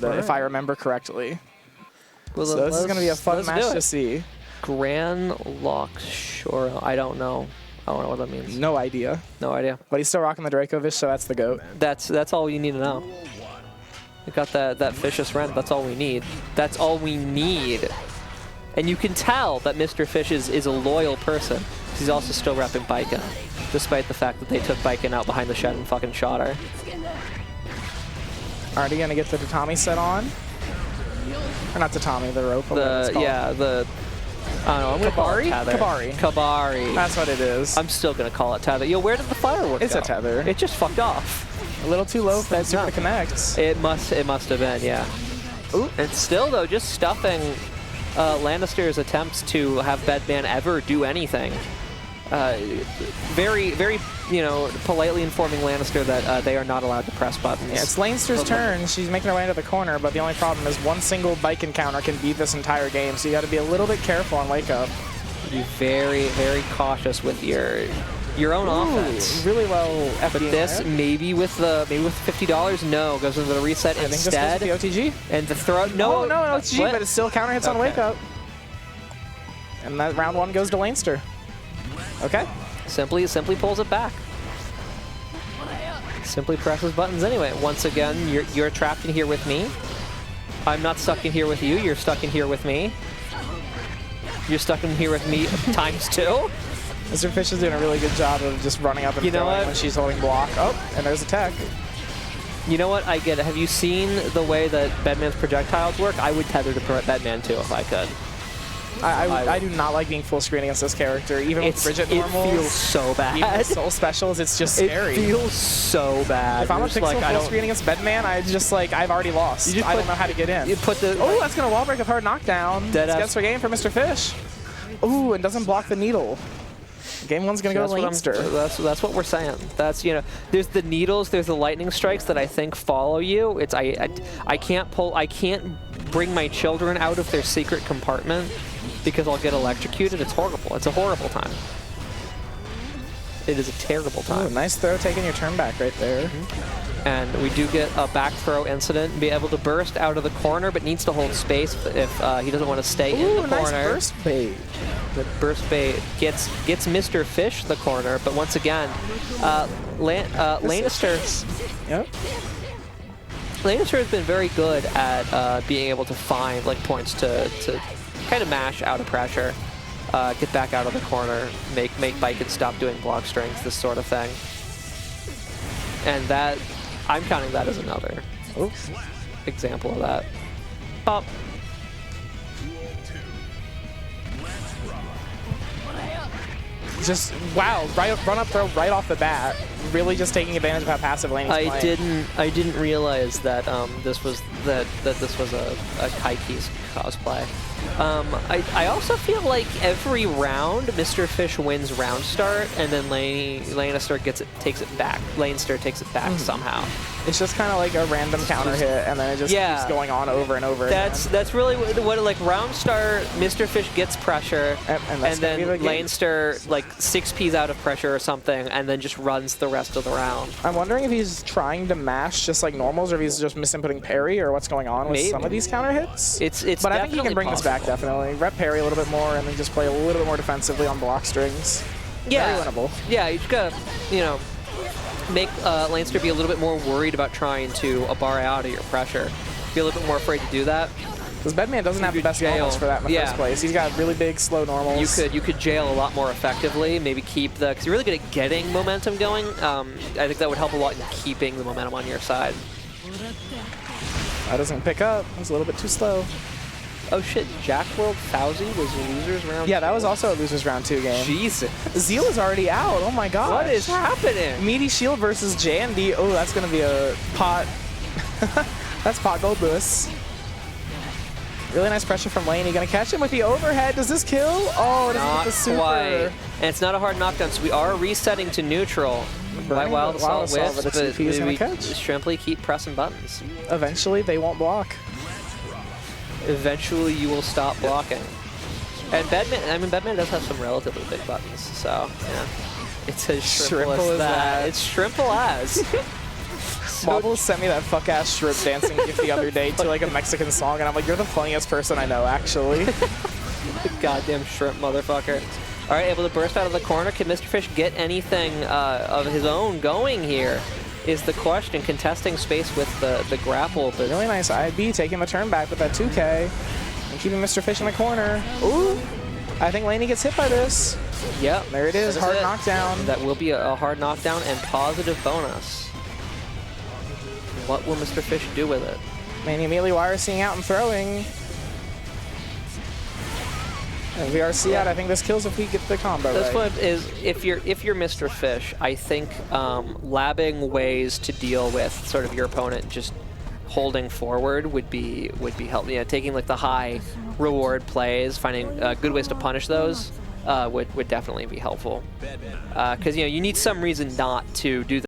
if I remember correctly. Well, So this is going to be a fun match to see. Grand Lock Shore. I don't know. I don't know what that means. No idea. No idea. But he's still rocking the Dracovish, so that's the GOAT. That's all you need to know. We got that Vicious Rend. That's all we need. That's all we need. And you can tell that Mr. Fish is a loyal person. He's also still repping Baiken, despite the fact that they took Baiken out behind the shed and fucking shot her. Already going to get the tatami set on. Or not tatami, the rope. Yeah, the... I don't know, I'm going to call it tether. Kabari. Kabari. That's what it is. I'm still going to call it tether. Yo, where did the firework go? It's a tether. It just fucked off. A little too low for that super to connect. It must have been, yeah. Ooh. And still, though, just stuffing Lannister's attempts to have Bedman ever do anything. Very, very, you know, politely informing Lannister that they are not allowed to press buttons. Yeah, it's Leinster's turn. She's making her way into the corner, but the only problem is one single Baiken counter can beat this entire game, so you got to be a little bit careful on Wake Up. Be very, very cautious with your own offense. Really well FD. But this, maybe with $50, no, goes into the reset instead. I think this goes with the OTG. And the throw, no. Oh, no, OTG, but it still counter hits on Wake Up. And that round one goes to Leinster. Okay. Simply pulls it back. Simply presses buttons anyway. Once again, you're trapped in here with me. I'm not stuck in here with you. You're stuck in here with me. You're stuck in here with me ×2. Mr. Fish is doing a really good job of just running up and throwing when she's holding block. Oh, and there's a tech. You know what? I get it. Have you seen the way that Bedman's projectiles work? I would tether to Bedman too if I could. I do not like being full screen against this character. Even with Bridget normals. It feels so bad. Even with soul specials, it's just scary. It feels so bad. If I'm a pixel full screen against Bedman, I've already lost. I don't know how to get in. You put the that's going to wall break a hard knockdown. This gets for game for Mr. Fish. Ooh, and doesn't block the needle. Game one's going to go to Lainster. That's what we're saying. That's, you know, there's the needles, there's the lightning strikes that I think follow you. It's I can't bring my children out of their secret compartment because I'll get electrocuted. It's horrible. It's a horrible time. It is a terrible time. Ooh, nice throw, taking your turn back right there. And we do get a back throw incident, be able to burst out of the corner, but needs to hold space if he doesn't want to stay in the corner. Nice burst bait. The burst bait gets Mr. Fish the corner, but once again, Lannister. Yep. Lannister has been very good at being able to find like points to kind of mash out of pressure, get back out of the corner, make Baiken stop doing block strength, this sort of thing. And that, I'm counting that as another example of that. Up. Just, wow, run up throw right off the bat. Really just taking advantage of how passive Laney's playing. I didn't realize that this was a Kaiki's cosplay. I also feel like every round, Mr. Fish wins round start, and then Lannister takes it back. Leinster takes it back somehow. It's just kind of like a random counter hit, and then it just keeps going on over and over. That's really what like round start. Mr. Fish gets pressure, and then Leinster like 6Ps out of pressure or something, and then just runs the rest of the round. I'm wondering if he's trying to mash just like normals, or if he's just misinputting parry, or what's going on with some of these counter hits. But I think he can bring this back definitely. Rep parry a little bit more, and then just play a little bit more defensively on block strings. Yeah, very winnable. Yeah, you just gotta, you know, make Leinster be a little bit more worried about trying to bar out of your pressure. Be a little bit more afraid to do that. Because Bedman doesn't have the best normals for that in the first place. He's got really big, slow normals. You could jail a lot more effectively. Maybe keep because you're really good at getting momentum going. I think that would help a lot in keeping the momentum on your side. That doesn't pick up. It's a little bit too slow. Oh shit, Jack World Fauzi was losers round 2. Yeah, that was also a losers round 2 game. Jesus. Zeal is already out. Oh my god. What is happening? Meaty Shield versus Jandy. Oh, that's going to be a pot. That's pot gold Lewis. Really nice pressure from Laney. Going to catch him with the overhead. Does this kill? Oh, it doesn't get the super. Quite. And it's not a hard knockdown, so we are resetting to neutral. Wild Assault with, but Shrimply keep pressing buttons. Eventually, they won't block. Eventually you will stop blocking. And Bedman does have some relatively big buttons, so yeah. It's as shrimple as that. It's shrimple as. Wobble sent me that fuck-ass shrimp dancing gift the other day to like a Mexican song, and I'm like, you're the funniest person I know, actually. Goddamn shrimp motherfucker. All right, able to burst out of the corner. Can Mr. Fish get anything of his own going here is the question. Contesting space with the grapple. But really nice IB taking the turn back with that 2K and keeping Mr. Fish in the corner. Ooh, I think Laney gets hit by this. Yep. There it is, hard knockdown. That will be a hard knockdown and positive bonus. What will Mr. Fish do with it? Laney immediately wire-seeing out and throwing. And VRC out, I think this kills if we get the combo right. This one is, if you're Mr. Fish, I think labbing ways to deal with sort of your opponent just holding forward would be helpful. Yeah, taking like the high reward plays, finding good ways to punish those would definitely be helpful. Because you need some reason not to do that.